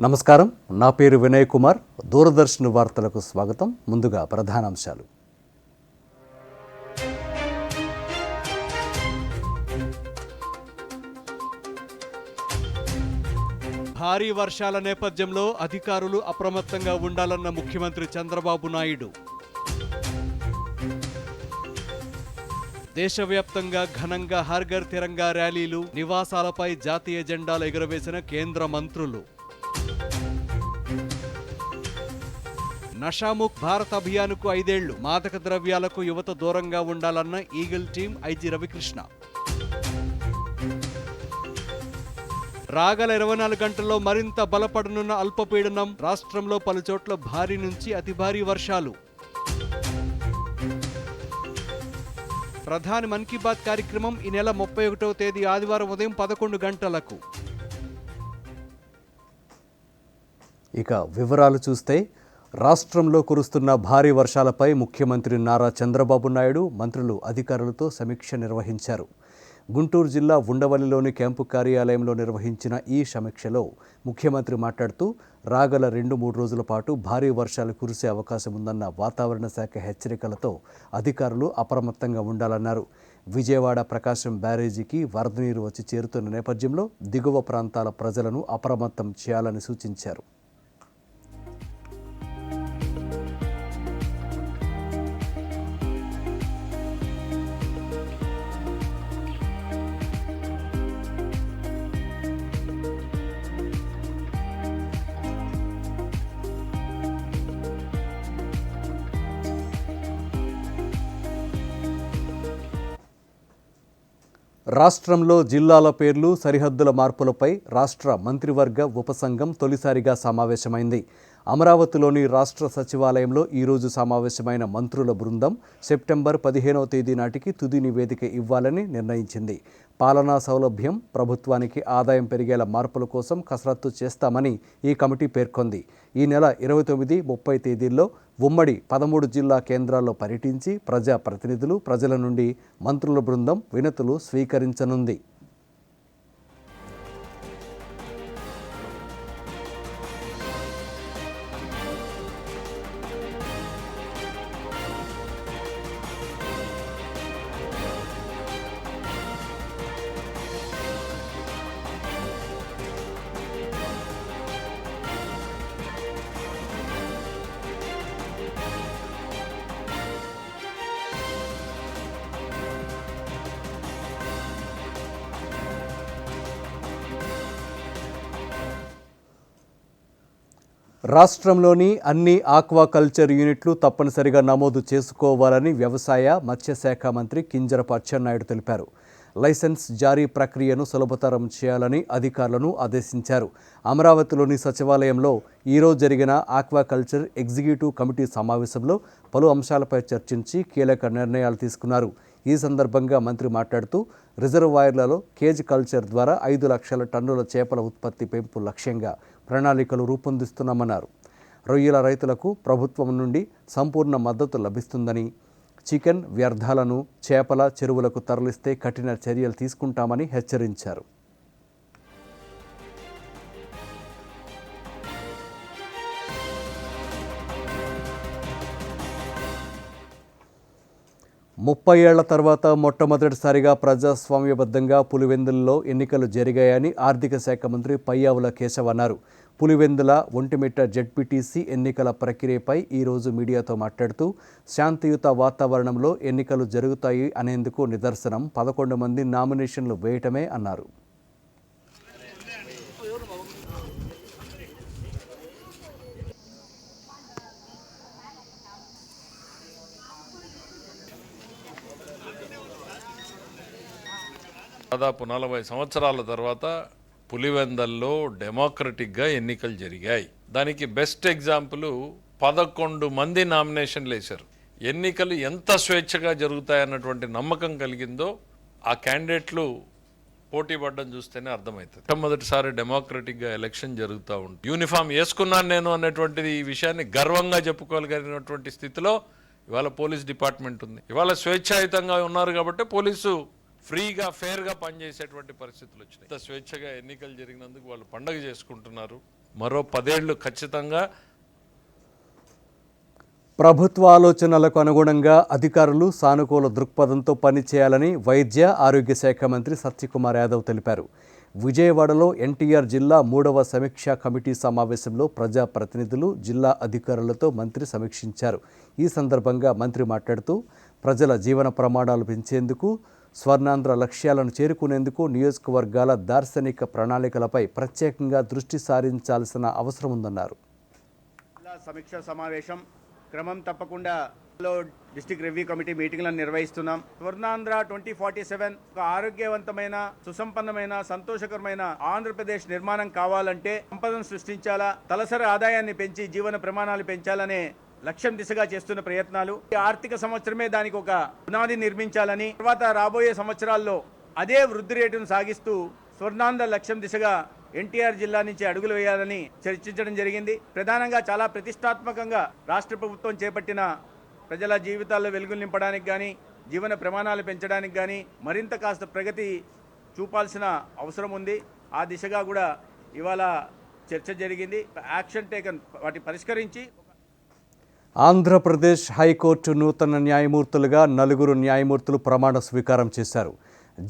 నమస్కారం, నా పేరు వినయ్ కుమార్. దూరదర్శన్ వార్తలకు స్వాగతం. ముందుగా ప్రధానాంశాలు. భారీ వర్షాల నేపథ్యంలో అధికారులు అప్రమత్తంగా ఉండాలన్న ముఖ్యమంత్రి చంద్రబాబు నాయుడు. దేశవ్యాప్తంగా ఘనంగా హర్ ఘర్ తిరంగా ర్యాలీలు, నివాసాలపై జాతీయ జెండాలు ఎగురవేసిన కేంద్ర మంత్రులు. నషాముక్ భారత్ అభియాన్కు 5 ఏళ్లు, మాదక ద్రవ్యాలకు యువత దూరంగా ఉండాలన్న ఈగిల్ టీం ఐజీ రవికృష్ణ. రాగల 24 గంటల్లో మరింత బలపడనున్న అల్పపీడనం, రాష్ట్రంలో పలుచోట్ల భారీ నుంచి అతి భారీ వర్షాలు. ప్రధాని మన్ కీ బాత్ కార్యక్రమం ఈ నెల 31వ తేదీ ఆదివారం ఉదయం 11 గంటలకు. ఇక వివరాలు చూస్తే, రాష్ట్రంలో కురుస్తున్న భారీ వర్షాలపై ముఖ్యమంత్రి నారా చంద్రబాబు నాయుడు మంత్రులు అధికారులతో సమీక్ష నిర్వహించారు. గుంటూరు జిల్లా ఉండవల్లిలోని క్యాంపు కార్యాలయంలో నిర్వహించిన ఈ సమీక్షలో ముఖ్యమంత్రి మాట్లాడుతూ, రాగల 2-3 రోజుల పాటు భారీ వర్షాలు కురిసే అవకాశం ఉందన్న వాతావరణ శాఖ హెచ్చరికలతో అధికారులు అప్రమత్తంగా ఉండాలన్నారు. విజయవాడ ప్రకాశం బ్యారేజీకి వరద నీరు వచ్చి చేరుతున్న నేపథ్యంలో దిగువ ప్రాంతాల ప్రజలను అప్రమత్తం చేయాలని సూచించారు. రాష్ట్రంలో జిల్లాల పేర్లు, సరిహద్దుల మార్పులపై రాష్ట్ర మంత్రివర్గ ఉపసంఘం తొలిసారిగా సమావేశమైంది. అమరావతిలోని రాష్ట్ర సచివాలయంలో ఈరోజు సమావేశమైన మంత్రుల బృందం సెప్టెంబర్ 15వ తేదీ నాటికి తుది నివేదిక ఇవ్వాలని నిర్ణయించింది. పాలనా సౌలభ్యం, ప్రభుత్వానికి ఆదాయం పెరిగేలా మార్పుల కోసం కసరత్తు చేస్తామని ఈ కమిటీ పేర్కొంది. ఈ నెల 29, 30 తేదీల్లో ఉమ్మడి 13 జిల్లా కేంద్రాల్లో పర్యటించి ప్రజా ప్రతినిధులు, ప్రజల నుండి మంత్రుల బృందం వినతులు స్వీకరించనుంది. రాష్ట్రంలోని అన్ని ఆక్వాకల్చర్ యూనిట్లు తప్పనిసరిగా నమోదు చేసుకోవాలని వ్యవసాయ, మత్స్యశాఖ మంత్రి కింజరపు అచ్చెన్నాయుడు తెలిపారు. లైసెన్స్ జారీ ప్రక్రియను సులభతరం చేయాలని అధికారులను ఆదేశించారు. అమరావతిలోని సచివాలయంలో ఈరోజు జరిగిన ఆక్వాకల్చర్ ఎగ్జిక్యూటివ్ కమిటీ సమావేశంలో పలు అంశాలపై చర్చించి కీలక నిర్ణయాలు తీసుకున్నారు. ఈ సందర్భంగా మంత్రి మాట్లాడుతూ, రిజర్వాయర్లలో కేజ్ కల్చర్ ద్వారా 5 లక్షల టన్నుల చేపల ఉత్పత్తి పెంపు లక్ష్యంగా ప్రణాళికలు రూపొందిస్తున్నామన్నారు. రొయ్యల రైతులకు ప్రభుత్వం నుండి సంపూర్ణ మద్దతు లభిస్తుందని, చికెన్ వ్యర్థాలను చేపల చెరువులకు తరలిస్తే కఠిన చర్యలు తీసుకుంటామని హెచ్చరించారు. ముప్పై ఏళ్ల తర్వాత మొట్టమొదటిసారిగా ప్రజాస్వామ్యబద్ధంగా పులివెందులలో ఎన్నికలు జరిగాయని ఆర్థిక శాఖ మంత్రి పయ్యావుల కేశవ్ అన్నారు. పులివెందుల ఒంటిమిట్ట జెడ్పీటీసీ ఎన్నికల ప్రక్రియపై ఈరోజు మీడియాతో మాట్లాడుతూ, శాంతియుత వాతావరణంలో ఎన్నికలు జరుగుతాయి అనేందుకు నిదర్శనం 11 మంది నామినేషన్లు వేయటమే అన్నారు. దాదాపు 40 సంవత్సరాల తర్వాత పులివెందల్లో డెమోక్రటిక్గా ఎన్నికలు జరిగాయి. దానికి బెస్ట్ ఎగ్జాంపుల్ 11 మంది నామినేషన్లు వేశారు. ఎన్నికలు ఎంత స్వేచ్ఛగా జరుగుతాయన్నటువంటి నమ్మకం కలిగిందో ఆ క్యాండిడేట్లు పోటీ పడ్డం చూస్తేనే అర్థమవుతుంది. మొట్టమొదటిసారి డెమోక్రటిక్గా ఎలక్షన్ జరుగుతూ ఉంటుంది. యూనిఫామ్ వేసుకున్నాను నేను అనేటువంటిది ఈ విషయాన్ని గర్వంగా చెప్పుకోగలిగినటువంటి స్థితిలో ఇవాళ పోలీస్ డిపార్ట్మెంట్ ఉంది. ఇవాళ స్వేచ్ఛాయుతంగా ఉన్నారు కాబట్టి పోలీసు ఫ్రీగా ఫేర్గా పనిచేసేటువంటి పరిస్థితులు వచ్చినాయి. ఇంత స్వేచ్ఛగా ఎన్నికలు జరిగినందుకు వాళ్ళు పండగ చేసుకుంటున్నారు. మరో 10 ఏళ్ళు ఖచ్చితంగా ప్రభుత్వ ఆలోచనలకు అనుగుణంగా అధికారులు సానుకూల దృక్పథంతో పనిచేయాలని వైద్య ఆరోగ్య శాఖ మంత్రి సత్యకుమార్ యాదవ్ తెలిపారు. విజయవాడలో ఎన్టీఆర్ జిల్లా 3వ సమీక్షా కమిటీ సమావేశంలో ప్రజాప్రతినిధులు, జిల్లా అధికారులతో మంత్రి సమీక్షించారు. ఈ సందర్భంగా మంత్రి మాట్లాడుతూ ప్రజల జీవన ప్రమాణాలు పెంచేందుకు, స్వర్ణాంధ్ర లక్ష్యాలను చేరుకునేందుకు నియోజకవర్గాల దార్శనిక ప్రణాళికలపై ప్రత్యేకంగా దృష్టి సారించాల్సిన అవసరం ఉందన్నారు. సమీక్ష సమావేశం క్రమం తప్పకుండా డిస్ట్రిక్ట్ రివ్యూ కమిటీ మీటింగ్లను నిర్వహిస్తున్నాం. స్వర్ణాంధ్ర 2047 ఒక ఆరోగ్యవంతమైన, సుసంపన్నమైన, సంతోషకరమైన ఆంధ్రప్రదేశ్ నిర్మాణం కావాలంటే సంపదను సృష్టించాలా, తలసరి ఆదాయాన్ని పెంచి జీవన ప్రమాణాలు పెంచాలనే లక్ష్యం దిశగా చేస్తున్న ప్రయత్నాలు. ఈ ఆర్థిక సంవత్సరమే దానికి ఒక పునాది నిర్మించాలని, తర్వాత రాబోయే సంవత్సరాల్లో అదే వృద్ధి రేటును సాగిస్తూ స్వర్ణాంధ్ర లక్ష్యం దిశగా ఎన్టీఆర్ జిల్లా నుంచి అడుగులు వేయాలని చర్చించడం జరిగింది. ప్రధానంగా చాలా ప్రతిష్టాత్మకంగా రాష్ట్ర ప్రభుత్వం చేపట్టిన ప్రజల జీవితాల్లో వెలుగులు నింపడానికి కానీ, జీవన ప్రమాణాలు పెంచడానికి కానీ మరింత కాస్త ప్రగతి చూపాల్సిన అవసరం ఉంది. ఆ దిశగా కూడా ఇవాళ చర్చ జరిగింది. యాక్షన్ టేకన్, వాటి పరిష్కరించి. ఆంధ్రప్రదేశ్ హైకోర్టు నూతన న్యాయమూర్తులుగా 4 న్యాయమూర్తులు ప్రమాణ స్వీకారం చేశారు.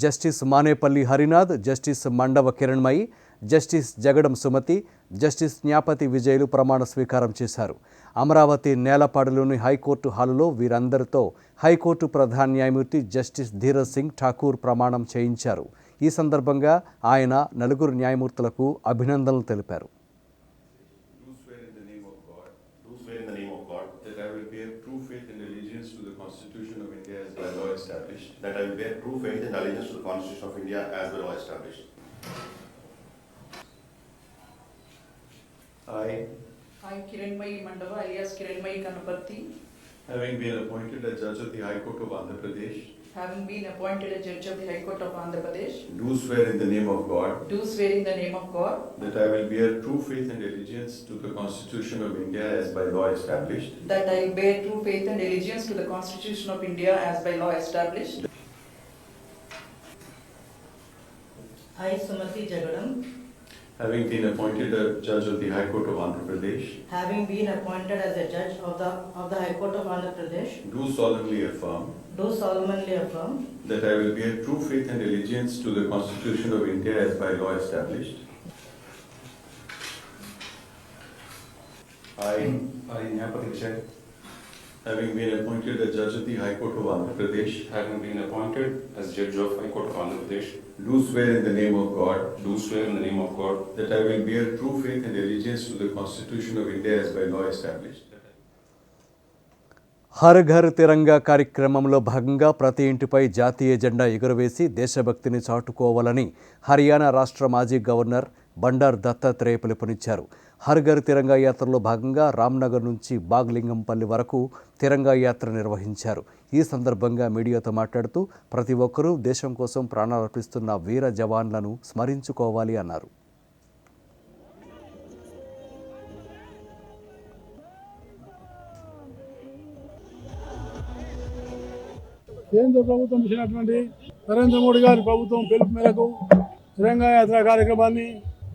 Justice Manepalli Harinath, justice Mandava Kiranmayi, justice Jagadam Sumathi, justice జ్ఞాపతి విజయులు ప్రమాణ స్వీకారం చేశారు. అమరావతి నేలపాడులోని హైకోర్టు హాలులో వీరందరితో హైకోర్టు ప్రధాన న్యాయమూర్తి జస్టిస్ ధీరజ్ సింగ్ ఠాకూర్ ప్రమాణం చేయించారు. ఈ సందర్భంగా ఆయన 4 న్యాయమూర్తులకు అభినందనలు తెలిపారు. That I will bear true faith and allegiance to the Constitution of India as the law established. I, Kiranmai Mandava, alias Kiranmai Kanaparthi, Having been appointed a judge of the High Court of Andhra Pradesh, having been appointed a judge of the High Court of Andhra Pradesh, do swear in the name of God do swear in the name of God that I will bear true faith and allegiance to the Constitution of India as by law established. that I will bear true faith and allegiance to the Constitution of India as by law established. I, Sumati Jagadam, Having been appointed a judge of the High Court of Andhra Pradesh, having been appointed as a judge of the High Court of Andhra Pradesh, do solemnly affirm do solemnly affirm that I will bear true faith and allegiance to the Constitution of India as by law established. I, Gnapati Vijay, having been appointed a judge of the High Court of Andhra Pradesh, having been appointed as judge of High Court of Andhra Pradesh, do swear in the name of God do swear in the name of God that I will bear true faith and allegiance to the Constitution of India as by law established. Har Ghar Tiranga కార్యక్రమంలో భాగంగా ప్రతి ఇంటిపై జాతీయ జెండా ఎగురవేసి దేశభక్తిని చాటుకోవాలని హర్యానా రాష్ట్ర మాజీ governor Bandaru Dattatreya పిలుపునిచ్చారు. హర్ ఘర్ తిరంగా యాత్రలో భాగంగా రామ్నగర్ నుంచి బాగ్లింగంపల్లి వరకు తిరంగా యాత్ర నిర్వహించారు. ఈ సందర్భంగా మీడియాతో మాట్లాడుతూ ప్రతి ఒక్కరూ దేశం కోసం ప్రాణాలర్పిస్తున్న వీర జవాన్లను స్మరించుకోవాలి అన్నారు. కేంద్ర ప్రభుత్వం ఇచ్చినటువంటి నరేంద్ర మోడీ గారి ప్రభుత్వం పిలుపు మేరకు తిరంగా యాత్ర కార్యక్రమాన్ని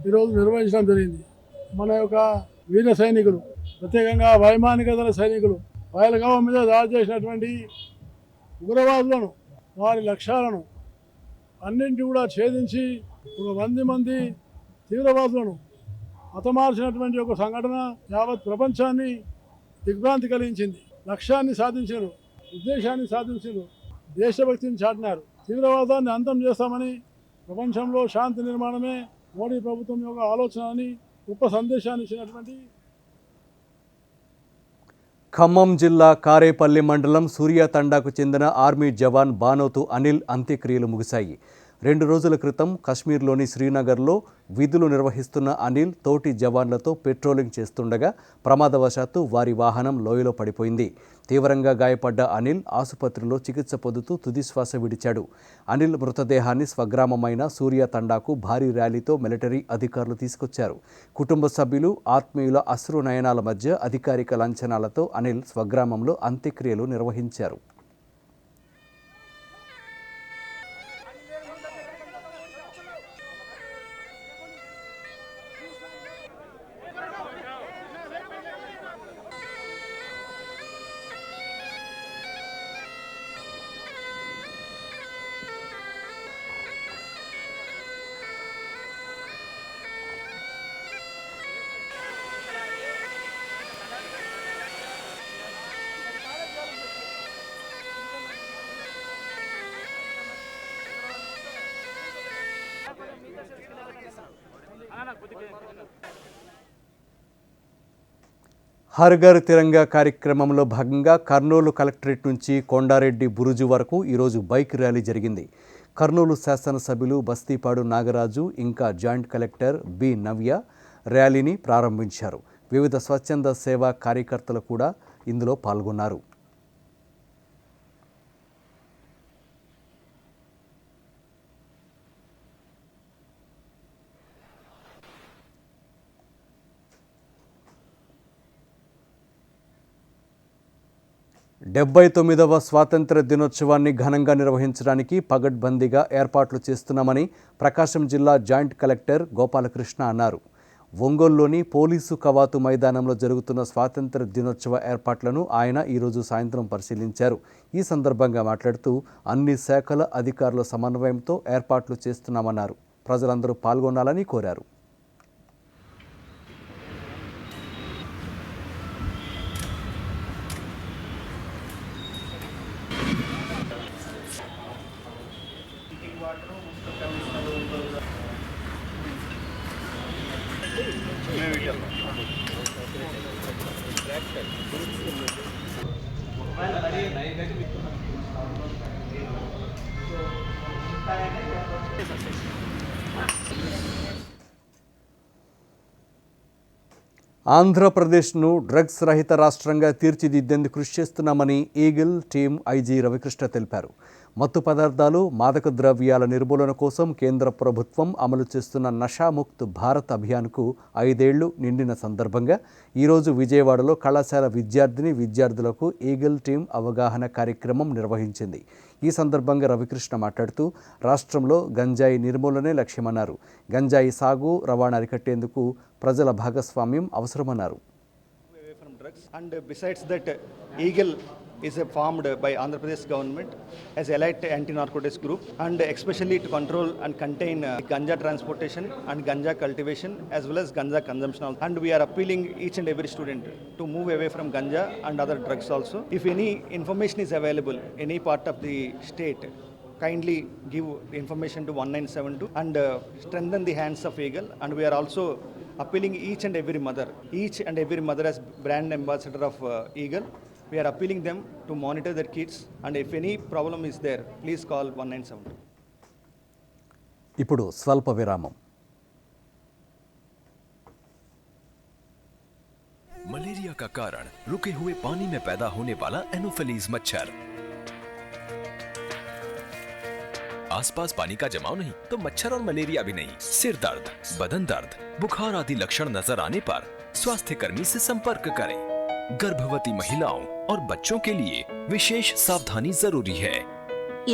ఈరోజు నిర్వహించడం జరిగింది. మన యొక్క వీర సైనికులు, ప్రత్యేకంగా వైమానిక దళ సైనికులు పహల్గాం మీద దాడి చేసినటువంటి ఉగ్రవాదులను, వారి లక్ష్యాలను అన్నింటి కూడా ఛేదించి ఒక 100 మంది తీవ్రవాదులను హతమార్చినటువంటి ఒక సంఘటన యావత్ ప్రపంచాన్ని దిగ్భ్రాంతి కలిగించింది. లక్ష్యాన్ని సాధించారు, ఉద్దేశాన్ని సాధించారు, దేశభక్తిని చాటినారు. తీవ్రవాదాన్ని అంతం చేస్తామని, ప్రపంచంలో శాంతి నిర్మాణమే మోడీ ప్రభుత్వం యొక్క ఆలోచన అని గొప్ప సందేశాన్ని ఇచ్చినటువంటి ఖమ్మం జిల్లా కారేపల్లి మండలం సూర్యాతండాకు చెందిన ఆర్మీ జవాన్ బానోతు అనిల్ అంత్యక్రియలు ముగిశాయి. 2 రోజుల క్రితం కశ్మీర్లోని శ్రీనగర్లో విధులు నిర్వహిస్తున్న అనిల్ తోటి జవాన్లతో పెట్రోలింగ్ చేస్తుండగా ప్రమాదవశాత్తు వారి వాహనం లోయలో పడిపోయింది. తీవ్రంగా గాయపడ్డ అనిల్ ఆసుపత్రిలో చికిత్స పొందుతూ తుదిశ్వాస విడిచాడు. అనిల్ మృతదేహాన్ని స్వగ్రామమైన సూర్యాతండాకు భారీ ర్యాలీతో మిలిటరీ అధికారులు తీసుకొచ్చారు. కుటుంబ సభ్యులు, ఆత్మీయుల అశ్రు నయనాల మధ్య అధికారిక లాంఛనాలతో అనిల్ స్వగ్రామంలో అంత్యక్రియలు నిర్వహించారు. హర్ ఘర్ తిరంగా కార్యక్రమంలో భాగంగా కర్నూలు కలెక్టరేట్ నుంచి కొండారెడ్డి బురుజు వరకు ఈరోజు బైక్ ర్యాలీ జరిగింది. కర్నూలు శాసనసభ్యులు బస్తీపాడు నాగరాజు ఇంకా జాయింట్ కలెక్టర్ బి నవ్య ర్యాలీని ప్రారంభించారు. వివిధ స్వచ్ఛంద సేవా కార్యకర్తలు కూడా ఇందులో పాల్గొన్నారు. డెబ్బై 99వ స్వాతంత్ర దినోత్సవాన్ని ఘనంగా నిర్వహించడానికి పగడ్బందీగా ఏర్పాట్లు చేస్తున్నామని ప్రకాశం జిల్లా జాయింట్ కలెక్టర్ గోపాలకృష్ణ అన్నారు. ఒంగోలులోని పోలీసు కవాతు మైదానంలో జరుగుతున్న స్వాతంత్ర దినోత్సవ ఏర్పాట్లను ఆయన ఈరోజు సాయంత్రం పరిశీలించారు. ఈ సందర్భంగా మాట్లాడుతూ అన్ని శాఖల అధికారుల సమన్వయంతో ఏర్పాట్లు చేస్తున్నామన్నారు. ప్రజలందరూ పాల్గొనాలని కోరారు. ఆంధ్రప్రదేశ్ను డ్రగ్స్ రహిత రాష్ట్రంగా తీర్చిదిద్దేందుకు కృషి చేస్తున్నామని ఈగిల్ టీం ఐజీ రవికృష్ణ తెలిపారు. మత్తు పదార్థాలు, మాదక ద్రవ్యాల నిర్మూలన కోసం కేంద్ర ప్రభుత్వం అమలు చేస్తున్న నషాముక్త్ భారత్ అభియాన్కు 5 ఏళ్లు నిండిన సందర్భంగా ఈరోజు విజయవాడలో కళాశాల విద్యార్థులకు ఈగిల్ టీం అవగాహన కార్యక్రమం నిర్వహించింది. ఈ సందర్భంగా రవికృష్ణ మాట్లాడుతూ రాష్ట్రంలో గంజాయి నిర్మూలనే లక్ష్యమన్నారు. గంజాయి సాగు, రవాణా అరికట్టేందుకు ప్రజల భాగస్వామ్యం అవసరమన్నారు. And besides that, Eagle is formed by Andhra Pradesh government as elite anti-narcotics group, and especially to control and contain ganja transportation and ganja cultivation as well as ganja consumption. And we are appealing each and every student to move away from ganja and other drugs also. If any information is available any part of the state, kindly give information to 1972 and strengthen the hands of Eagle. And we are also appealing each and every mother as brand ambassador of Eagle. We are appealing them to monitor their kids, and if any problem is there, please call 1972. ఇప్పుడు స్వల్ప విరామం. Malaria का कारण रुके हुए पानी में पैदा होने वाला एनोफिलीज मच्छर। आसपास पानी का जमाव नहीं तो मच्छर और मलेरिया भी नहीं। सिर दर्द, बदन दर्द, बुखार आदि लक्षण नजर आने पर स्वास्थ्य कर्मी से संपर्क करें। गर्भवती महिलाओं और बच्चों के लिए विशेष सावधानी जरूरी है।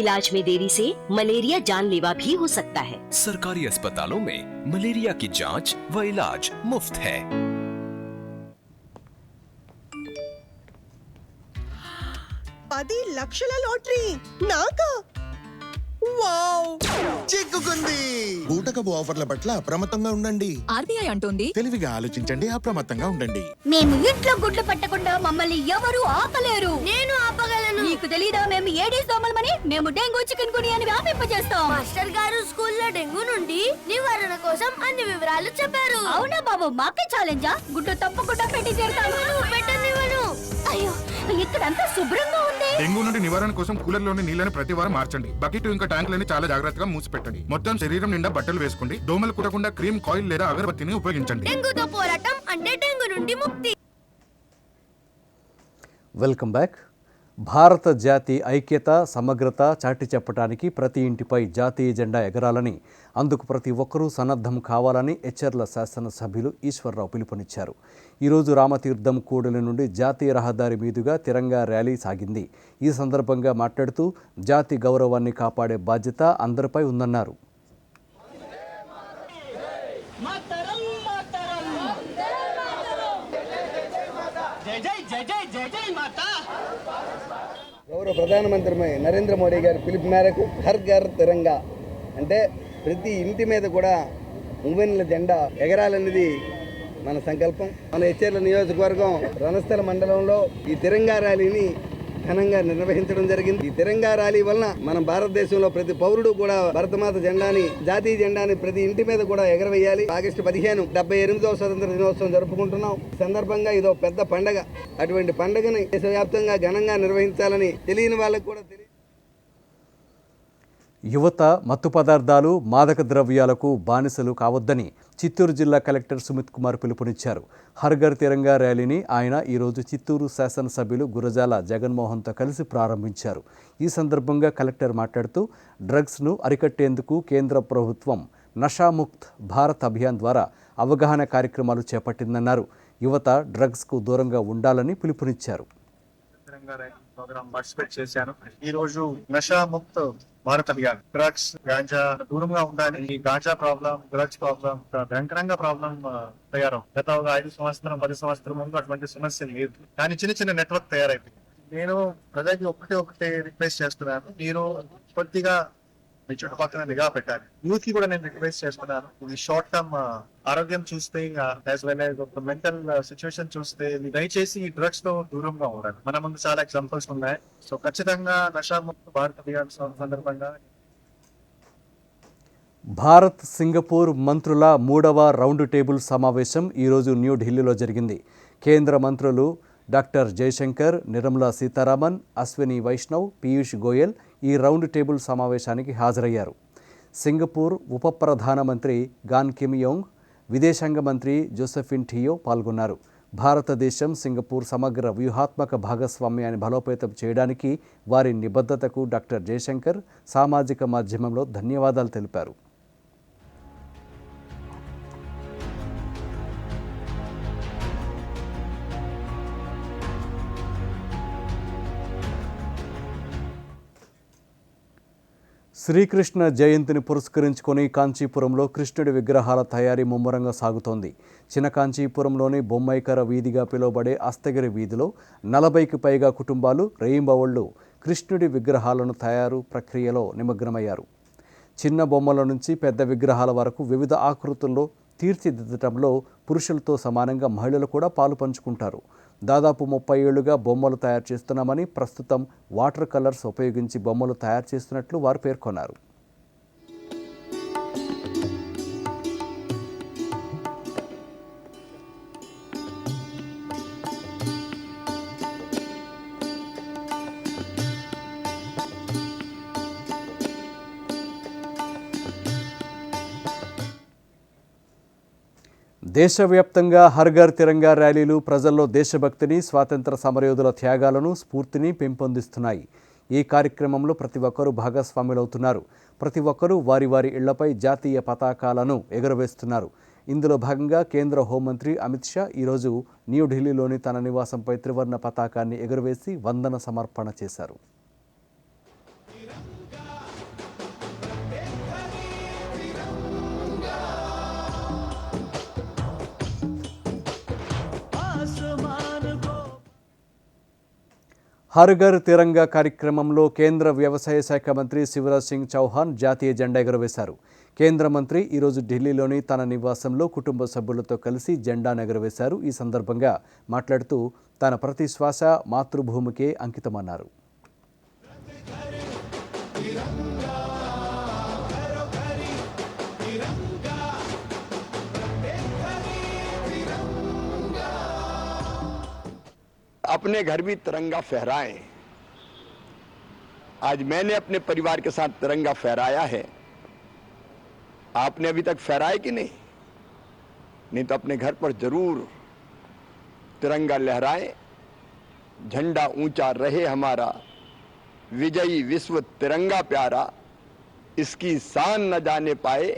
इलाज में देरी से मलेरिया जानलेवा भी हो सकता है। सरकारी अस्पतालों में मलेरिया की जांच व इलाज मुफ्त है। 10 లక్షల లాటరీ నాకా? వావ్, చిక్కుకుంది. బూటకపు ఆఫర్ల పట్ల అప్రమత్తంగా ఉండండి. ఆర్బీఐ అంటోంది తెలివిగా ఆలోచించండి, అప్రమత్తంగా ఉండండి. మేము ఇంట్లో గుడ్లు పెట్టకుండా మమ్మల్ని ఎవరు ఆపలేరు. నేను ఆపగలను. నీకు తెలీదా మేము ఏడీస్ దోమలమని? మేము డెంగూ, చికెన్ గునియా అని వ్యాపింపజేస్తాం. మాస్టర్ గారు స్కూల్లో డెంగూ నుండి నివారణ కోసం అన్ని వివరాలు చెప్పారు. అవునా బాబు, మాకే ఛాలెంజా? గుడ్డు తప్పకుండా పెట్టి తీరుతాను. పెట్టనివ్వను. అయ్యో, ఇక్కడంతా శుభ్రంగా ఉంది. డెంగూ నుండి నివారణ కోసం కూలర్లోని నీళ్లను ప్రతి వారం మార్చండి. బకెట్ ఇంకా ట్యాంకులని చాలా జాగ్రత్తగా మూసిపెట్టండి. మొత్తం శరీరం నిండా బట్టలు వేసుకోండి. దోమలు కుట్టకుండా క్రీమ్, కాయిల్ లేదా అగరబత్తిని ఉపయోగించండి. డెంగూతో పోరాటం అంటే డెంగూ నుండి ముక్తి. Welcome back. భారత జాతి ఐక్యత, సమగ్రత చాటి చెప్పడానికి ప్రతి ఇంటిపై జాతీయ జెండా ఎగరాలని, అందుకు ప్రతి ఒక్కరూ సన్నద్ధం కావాలని ఎచ్చెర్ల శాసనసభ్యులు ఈశ్వర్రావు పిలుపునిచ్చారు. ఈరోజు రామతీర్థం కూడలి నుండి జాతీయ రహదారి మీదుగా తిరంగా ర్యాలీ సాగింది. ఈ సందర్భంగా మాట్లాడుతూ జాతి గౌరవాన్ని కాపాడే బాధ్యత అందరిపై ఉందన్నారు. గౌరవ ప్రధానమంత్రి నరేంద్ర మోడీ గారి పిలుపు మేరకు హర్ ఘర్ తిరంగా అంటే ప్రతి ఇంటి మీద కూడా మూవెన్ల జెండా ఎగరాలనేది మన సంకల్పం. మన ఎచ్చెర్ల నియోజకవర్గం రణస్థల మండలంలో ఈ తిరంగా ర్యాలీని ఘనంగా నిర్వహించడం జరిగింది. ఈ తిరంగా ర్యాలీ వలన మన భారతదేశంలో ప్రతి పౌరుడు కూడా భారతమాత జెండాని, జాతీయ జెండాని ప్రతి ఇంటి మీద కూడా ఎగరవేయాలి. ఆగస్టు 15 78వ స్వతంత్ర దినోత్సవం జరుపుకుంటున్నాం. ఈ సందర్భంగా ఇదో పెద్ద పండగ. అటువంటి పండుగని దేశవ్యాప్తంగా ఘనంగా నిర్వహించాలని తెలియని వాళ్ళకు కూడా యువత మత్తు పదార్థాలు, మాదక ద్రవ్యాలకు బానిసలు కావద్దని చిత్తూరు జిల్లా కలెక్టర్ సుమిత్ కుమార్ పిలుపునిచ్చారు. హర్ ఘర్ తిరంగా ర్యాలీని ఆయన ఈరోజు చిత్తూరు శాసనసభ్యులు గురజాల జగన్మోహన్తో కలిసి ప్రారంభించారు. ఈ సందర్భంగా కలెక్టర్ మాట్లాడుతూ డ్రగ్స్ను అరికట్టేందుకు కేంద్ర ప్రభుత్వం నషాముక్త్ భారత్ అభియాన్ ద్వారా అవగాహన కార్యక్రమాలు చేపట్టిందన్నారు. యువత డ్రగ్స్కు దూరంగా ఉండాలని పిలుపునిచ్చారు. ప్రోగ్రామ్ పార్టిసిపేట్ చేశాను. ఈ రోజు నషాముక్త్ భారత్ అభియాన్, డ్రగ్స్, గాంజా దూరంగా ఉండాలి. ఈ గాంజా ప్రాబ్లం, డ్రగ్స్ ప్రాబ్లం భయంకరంగా ప్రాబ్లం తయారవు. గత 5 సంవత్సరం 10 సంవత్సరం ముందు అటువంటి సమస్య లేదు, కానీ చిన్న చిన్న నెట్వర్క్ తయారైపోయింది. నేను ప్రజలకి ఒకటే రిక్వెస్ట్ చేస్తున్నాను, మీరు కొద్దిగా మీ చుట్టుపక్కల నిఘా పెట్టాలి. యూత్ కి కూడా నేను రిక్వెస్ట్ చేస్తున్నాను, ఇది షార్ట్ టర్మ్ ఆరోగ్యం చూస్తే as well as mental situation చూస్తే దయచేసి ఈ డ్రగ్స్ తో దూరంగా ఉండాలి. మన ముందు చాలా ఎగ్జాంపుల్స్ ఉన్నాయి. సో ఖచ్చితంగా నషాముక్త భారత్ అభియాన్ సందర్భంగా భారత్ సింగపూర్ మంత్రుల 3వ రౌండ్ టేబుల్ సమావేశం ఈరోజు న్యూఢిల్లీలో జరిగింది. కేంద్ర మంత్రులు డాక్టర్ జయశంకర్, నిర్మలా సీతారామన్, అశ్విని వైష్ణవ్, పీయూష్ గోయల్ ఈ రౌండ్ టేబుల్ సమావేశానికి హాజరయ్యారు. సింగపూర్ ఉప ప్రధానమంత్రి గాన్ కిమ్ యోంగ్, విదేశాంగ మంత్రి జోసెఫిన్ ఠియో పాల్గొన్నారు. భారతదేశం సింగపూర్ సమగ్ర వ్యూహాత్మక భాగస్వామ్యాన్ని బలోపేతం చేయడానికి వారి నిబద్ధతకు డాక్టర్ జయశంకర్ సామాజిక మాధ్యమంలో ధన్యవాదాలు తెలిపారు. శ్రీకృష్ణ జయంతిని పురస్కరించుకొని కాంచీపురంలో కృష్ణుడి విగ్రహాల తయారీ ముమ్మరంగా సాగుతోంది. చిన్న కాంచీపురంలోని బొమ్మైకర వీధిగా పిలువబడే అస్తగిరి వీధిలో 40కి పైగా కుటుంబాలు రేయింబవళ్లు కృష్ణుడి విగ్రహాలను తయారు ప్రక్రియలో నిమగ్నమయ్యారు. చిన్న బొమ్మల నుంచి పెద్ద విగ్రహాల వరకు వివిధ ఆకృతుల్లో తీర్చిదిద్దటంలో పురుషులతో సమానంగా మహిళలు కూడా పాలు పంచుకుంటారు. దాదాపు 30 ఏళ్లుగా బొమ్మలు తయారు చేస్తున్నామని, ప్రస్తుతం వాటర్ కలర్స్ ఉపయోగించి బొమ్మలు తయారు చేస్తున్నట్లు వారు పేర్కొన్నారు. దేశవ్యాప్తంగా హర్ ఘర్ తిరంగా ర్యాలీలు ప్రజల్లో దేశభక్తిని, స్వాతంత్ర సమరయోధుల త్యాగాలను, స్ఫూర్తిని పెంపొందిస్తున్నాయి. ఈ కార్యక్రమంలో ప్రతి ఒక్కరూ భాగస్వాములవుతున్నారు. ప్రతి ఒక్కరూ వారి వారి ఇళ్లపై జాతీయ పతాకాలను ఎగురవేస్తున్నారు. ఇందులో భాగంగా కేంద్ర హోంమంత్రి అమిత్ షా ఈరోజు న్యూఢిల్లీలోని తన నివాసంపై త్రివర్ణ పతాకాన్ని ఎగురవేసి వందన సమర్పణ చేశారు. హర్ ఘర్ తిరంగా కార్యక్రమంలో కేంద్ర వ్యవసాయ శాఖ మంత్రి శివరాజ్ సింగ్ చౌహాన్ జాతీయ జెండా ఎగురవేశారు. కేంద్ర మంత్రి ఈరోజు ఢిల్లీలోని తన నివాసంలో కుటుంబ సభ్యులతో కలిసి జెండాను ఎగురవేశారు. ఈ సందర్భంగా మాట్లాడుతూ తన ప్రతి శ్వాస మాతృభూమికే అంకితమన్నారు. अपने घर भी तिरंगा फहराएं। आज मैंने अपने परिवार के साथ तिरंगा फहराया है, आपने अभी तक फहराया कि नहीं? नहीं तो अपने घर पर जरूर तिरंगा लहराएं, झंडा ऊंचा रहे हमारा, विजयी विश्व तिरंगा प्यारा, इसकी शान न जाने पाए।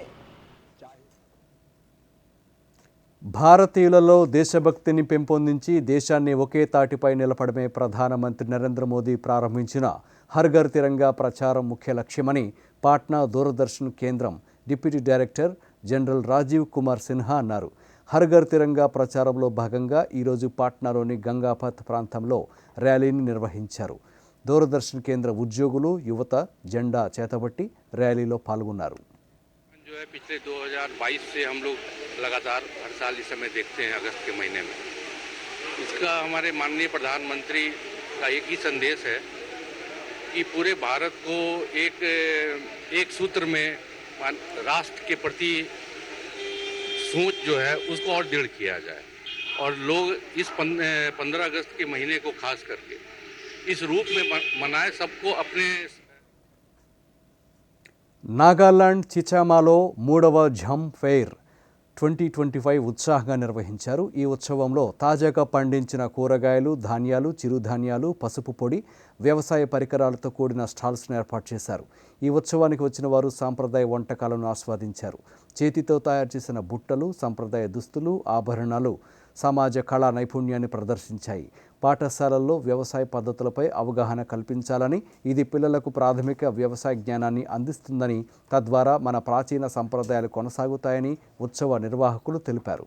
భారతీయులలో దేశభక్తిని పెంపొందించి దేశాన్ని ఒకే తాటిపై నిలపడమే ప్రధానమంత్రి నరేంద్ర మోదీ ప్రారంభించిన హర్ ఘర్ తిరంగా ప్రచారం ముఖ్య లక్ష్యమని పాట్నా దూరదర్శన్ కేంద్రం deputy director general Rajiv Kumar Sinha అన్నారు. హర్ ఘర్ తిరంగా ప్రచారంలో భాగంగా ఈరోజు పాట్నాలోని గంగాపథ్ ప్రాంతంలో ర్యాలీని నిర్వహించారు. దూరదర్శన్ కేంద్ర ఉద్యోగులు, యువత జెండా చేతబట్టి ర్యాలీలో పాల్గొన్నారు. जो है पिछले 2022 से हम लोग लगातार हर साल इस समय देखते हैं अगस्त के महीने में। इसका हमारे माननीय प्रधानमंत्री का एक ही संदेश है कि पूरे भारत को एक सूत्र में राष्ट्र के प्रति सोच जो है उसको और दृढ़ किया जाए और लोग इस 15 अगस्त के महीने को खास करके इस रूप में मनाए। सबको अपने నాగాలాండ్ చిచామాలో 3వ ఝమ్ ఫెయిర్ 2025 ఉత్సాహంగా నిర్వహించారు. ఈ ఉత్సవంలో తాజాగా పండించిన కూరగాయలు, ధాన్యాలు, చిరుధాన్యాలు, పసుపు పొడి, వ్యవసాయ పరికరాలతో కూడిన స్టాల్స్ను ఏర్పాటు చేశారు. ఈ ఉత్సవానికి వచ్చిన వారు సాంప్రదాయ వంటకాలను ఆస్వాదించారు. చేతితో తయారు చేసిన బుట్టలు, సంప్రదాయ దుస్తులు, ఆభరణాలు సమాజ కళా నైపుణ్యాన్ని ప్రదర్శించాయి. పాఠశాలల్లో వ్యవసాయ పద్ధతులపై అవగాహన కల్పించాలని, ఇది పిల్లలకు ప్రాథమిక వ్యవసాయ జ్ఞానాన్ని అందిస్తుందని, తద్వారా మన ప్రాచీన సంప్రదాయాలు కొనసాగుతాయని ఉత్సవ నిర్వాహకులు తెలిపారు.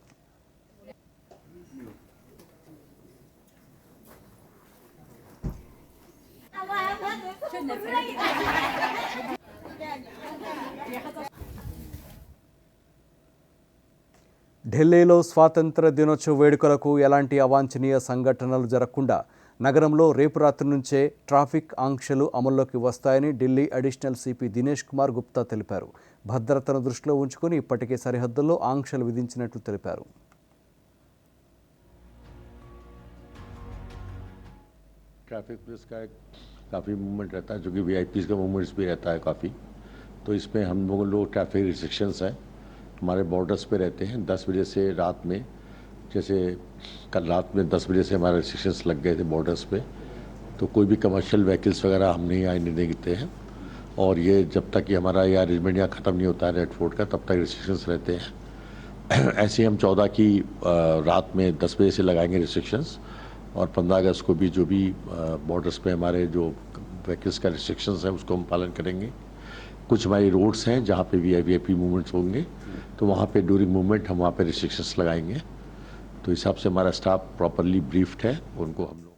ఢిల్లీలో స్వాతంత్ర దినోత్సవ వేడుకలకు ఎలాంటి అవాంఛనీయ సంఘటనలు జరగకుండా నగరంలో రేపు రాత్రి నుంచే ట్రాఫిక్ ఆంక్షలు అమల్లోకి వస్తాయని ఢిల్లీ అడిషనల్ సిపి దినేష్ కుమార్ గుప్తా తెలిపారు. భద్రతను దృష్టిలో ఉంచుకుని ఇప్పటికే సరిహద్దుల్లో ఆంక్షలు విధించినట్లు తెలిపారు. ट्रैफिक पुलिस का काफ़ी मूवमेंट रहता है, जो कि वीआईपीज़ का मूवमेंट्स भी रहता है काफ़ी, तो इसमें हम लोग ट्रैफिक रिस्ट्रिक्शंस हैं हमारे बॉर्डर्स पे रहते हैं. 10 बजे से रात में, जैसे कल रात में 10 बजे से हमारे रिस्ट्रिक्शंस लग गए थे बॉर्डर्स पे, तो कोई भी कमर्शियल व्हीकल्स वगैरह हम नहीं आने देते हैं. और ये जब तक कि हमारा ये अरेंजमेंट यहाँ ख़त्म नहीं होता है रेड फोर्ट का, तब तक रिस्ट्रिक्शंस रहते हैं. ऐसे हम 14 की रात में 10 बजे से लगाएंगे रिस्ट्रिक्शंस, और 15 अगस्त को भी जो भी बॉर्डर्स पे हमारे जो व्हीकल्स का रिस्ट्रिक्शंस है उसको हम पालन करेंगे. कुछ हमारी रोड्स हैं जहाँ पे वीआईपी मूवमेंट्स होंगे, तो वहाँ पे ड्यूरिंग मूवमेंट हम वहाँ पे रिस्ट्रिक्शंस लगाएंगे. तो हिसाब से हमारा स्टाफ प्रॉपरली ब्रीफ्ड है, उनको हम लोग.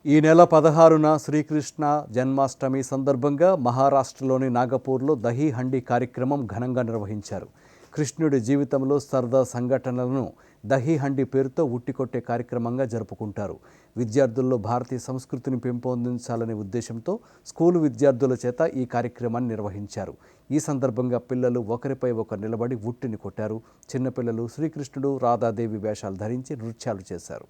ఈ నెల 16న శ్రీకృష్ణ జన్మాష్టమి సందర్భంగా మహారాష్ట్రలోని నాగపూర్లో దహీ హండీ కార్యక్రమం ఘనంగా నిర్వహించారు. కృష్ణుడి జీవితంలో సరదా సంఘటనలను దహీ హండీ పేరుతో ఉట్టికొట్టే కార్యక్రమంగా జరుపుకుంటారు. విద్యార్థుల్లో భారతీయ సంస్కృతిని పెంపొందించాలనే ఉద్దేశంతో స్కూలు విద్యార్థుల చేత ఈ కార్యక్రమాన్ని నిర్వహించారు. ఈ సందర్భంగా పిల్లలు ఒకరిపై ఒకరు నిలబడి ఉట్టిని కొట్టారు. చిన్నపిల్లలు శ్రీకృష్ణుడు, రాధాదేవి వేషాలు ధరించి నృత్యాలు చేశారు.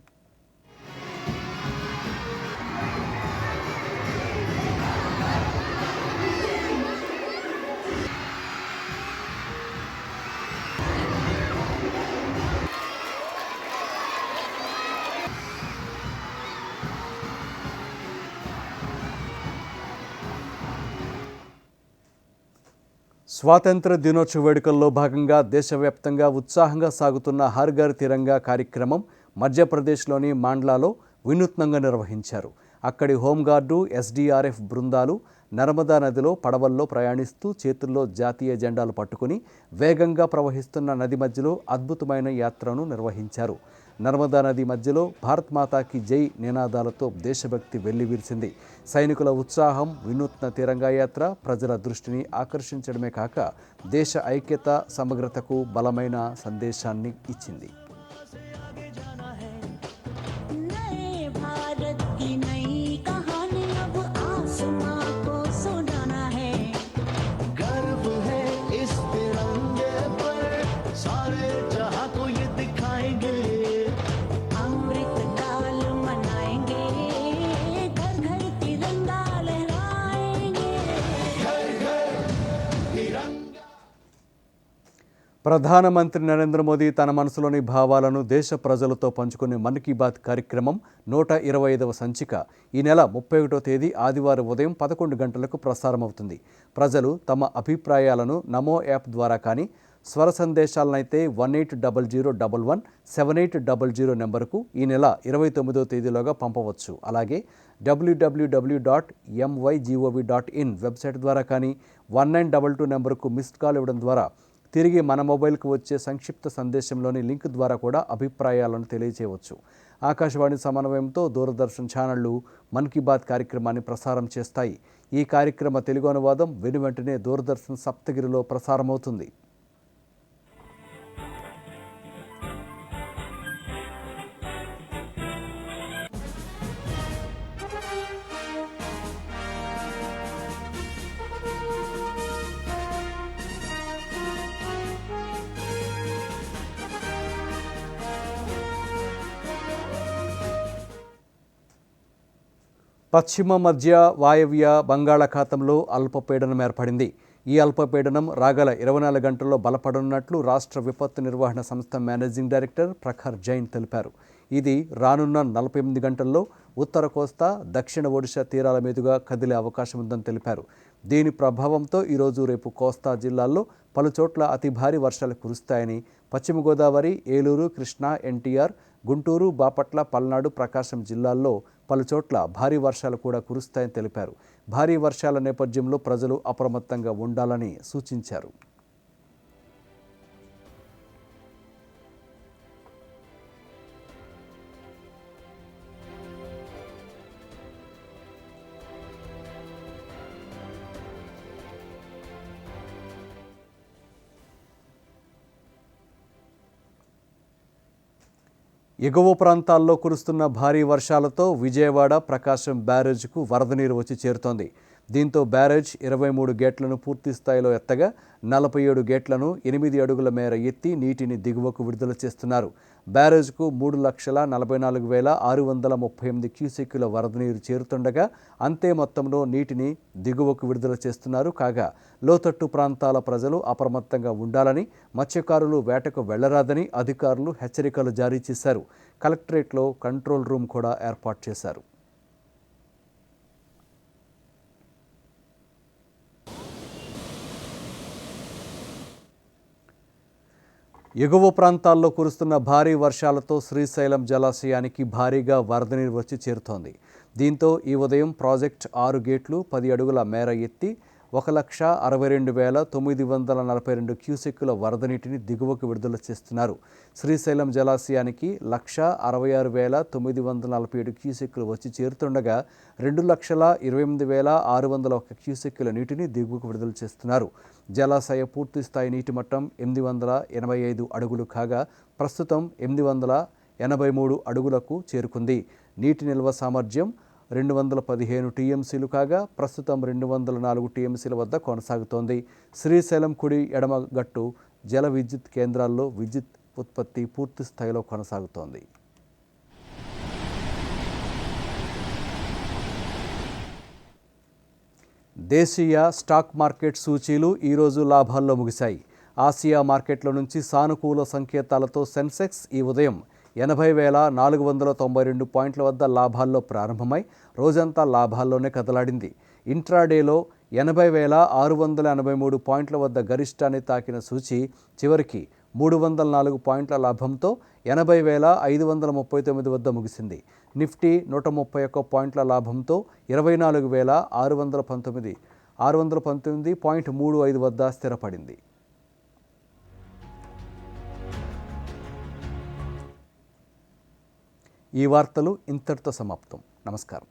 స్వాతంత్ర దినోత్సవ వేడుకల్లో భాగంగా దేశవ్యాప్తంగా ఉత్సాహంగా సాగుతున్న హర్ ఘర్ తిరంగా కార్యక్రమం మధ్యప్రదేశ్లోని మాండ్లాలో వినూత్నంగా నిర్వహించారు. అక్కడి హోంగార్డు, ఎస్డీఆర్ఎఫ్ బృందాలు నర్మదా నదిలో పడవల్లో ప్రయాణిస్తూ చేతుల్లో జాతీయ జెండాలు పట్టుకుని వేగంగా ప్రవహిస్తున్న నది మధ్యలో అద్భుతమైన యాత్రను నిర్వహించారు. నర్మదా నది మధ్యలో భారత్ మాతాకి జై నినాదాలతో దేశభక్తి వెల్లివిరిసింది. సైనికుల ఉత్సాహం, వినూత్న తిరంగా యాత్ర ప్రజల దృష్టిని ఆకర్షించడమే కాక దేశ ఐక్యత, సమగ్రతకు బలమైన సందేశాన్ని ఇచ్చింది. ప్రధానమంత్రి నరేంద్ర మోదీ తన మనసులోని భావాలను దేశ ప్రజలతో పంచుకునే మన్ కీ బాత్ కార్యక్రమం 125వ సంచిక ఈ నెల 31వ తేదీ ఆదివారం ఉదయం 11 గంటలకు ప్రసారమవుతుంది. ప్రజలు తమ అభిప్రాయాలను నమో యాప్ ద్వారా కానీ, స్వర సందేశాలనైతే 1800117800 నెంబరుకు ఈ నెల 29వ తేదీలోగా పంపవచ్చు. అలాగే www.mygov.in వెబ్సైట్ ద్వారా కానీ 1922 నెంబరుకు మిస్డ్ కాల్ ఇవ్వడం ద్వారా తిరిగి మన మొబైల్కు వచ్చే సంక్షిప్త సందేశంలోని లింక్ ద్వారా కూడా అభిప్రాయాలను తెలియజేయవచ్చు. ఆకాశవాణి సమన్వయంతో దూరదర్శన్ ఛానళ్లు మన్ కీ బాత్ కార్యక్రమాన్ని ప్రసారం చేస్తాయి. ఈ కార్యక్రమ తెలుగు అనువాదం వెనువెంటనే దూరదర్శన్ సప్తగిరిలో ప్రసారమవుతుంది. పశ్చిమ మధ్య వాయవ్య బంగాళాఖాతంలో అల్పపీడనం ఏర్పడింది. ఈ అల్పపీడనం రాగల 24 గంటల్లో బలపడనున్నట్లు రాష్ట్ర విపత్తు నిర్వహణ సంస్థ మేనేజింగ్ డైరెక్టర్ ప్రఖర్ జైన్ తెలిపారు. ఇది రానున్న 48 గంటల్లో ఉత్తర కోస్తా, దక్షిణ ఒడిశా తీరాల మీదుగా కదిలే అవకాశం ఉందని తెలిపారు. దీని ప్రభావంతో ఈరోజు రేపు కోస్తా జిల్లాల్లో పలుచోట్ల అతి భారీ వర్షాలు కురుస్తాయని, పశ్చిమ గోదావరి, ఏలూరు, కృష్ణా, ఎన్టీఆర్, గుంటూరు, బాపట్ల, పల్నాడు, ప్రకాశం జిల్లాల్లో పలుచోట్ల భారీ వర్షాలు కూడా కురుస్తాయని తెలిపారు. భారీ వర్షాల నేపథ్యంలో ప్రజలు అప్రమత్తంగా ఉండాలని సూచించారు. ఎగువ ప్రాంతాల్లో కురుస్తున్న భారీ వర్షాలతో విజయవాడ, ప్రకాశం బ్యారేజ్కు వరద నీరు వచ్చి చేరుతోంది. దీంతో బ్యారేజ్ 23 గేట్లను పూర్తి స్థాయిలో ఎత్తగా 47 గేట్లను 8 అడుగుల మేర ఎత్తి నీటిని దిగువకు విడుదల చేస్తున్నారు. బ్యారేజ్కు 3,44,638 క్యూసెక్కుల వరద నీరు చేరుతుండగా అంతే మొత్తంలో నీటిని దిగువకు విడుదల చేస్తున్నారు. కాగా లోతట్టు ప్రాంతాల ప్రజలు అప్రమత్తంగా ఉండాలని, మత్స్యకారులు వేటకు వెళ్లరాదని అధికారులు హెచ్చరికలు జారీ చేశారు. కలెక్టరేట్లో కంట్రోల్ రూమ్ కూడా ఏర్పాటు చేశారు. ఎగువ ప్రాంతాల్లో కురుస్తున్న భారీ వర్షాలతో శ్రీశైలం జలాశయానికి భారీగా వరద నీరు వచ్చి చేరుతోంది. దీంతో ఈ ఉదయం ప్రాజెక్ట్ 6 గేట్లు 10 అడుగుల మేర ఎత్తి 1,62,942 క్యూసెక్కుల వరద నీటిని దిగువకు విడుదల చేస్తున్నారు. శ్రీశైలం జలాశయానికి 1,66,947 క్యూసెక్కులు వచ్చి చేరుతుండగా 2,28,601 క్యూసెక్కుల నీటిని దిగువకు విడుదల చేస్తున్నారు. జలాశయ పూర్తిస్థాయి నీటి మట్టం 885 అడుగులు కాగా ప్రస్తుతం 883 అడుగులకు చేరుకుంది. నీటి నిల్వ సామర్థ్యం 215 టీఎంసీలు కాగా ప్రస్తుతం 204 టీఎంసీల వద్ద కొనసాగుతోంది. శ్రీశైలం కుడి ఎడమ గట్టు జల విద్యుత్ కేంద్రాల్లో విద్యుత్ ఉత్పత్తి పూర్తి స్థాయిలో కొనసాగుతోంది. దేశీయ స్టాక్ మార్కెట్ సూచీలు ఈరోజు లాభాల్లో ముగిశాయి. ఆసియా మార్కెట్ల నుంచి సానుకూల సంకేతాలతో సెన్సెక్స్ ఈ ఉదయం 80,492 పాయింట్ల వద్ద లాభాల్లో ప్రారంభమై రోజంతా లాభాల్లోనే కదలాడింది. ఇంట్రాడేలో 80,683 పాయింట్ల వద్ద గరిష్టాన్ని తాకిన సూచీ చివరికి 304 పాయింట్ల లాభంతో 80,539 వద్ద ముగిసింది. నిఫ్టీ 131 పాయింట్ల లాభంతో 24,619.35 వద్ద స్థిరపడింది. ఈ వార్తలు ఇంతటితో సమాప్తం. నమస్కారం.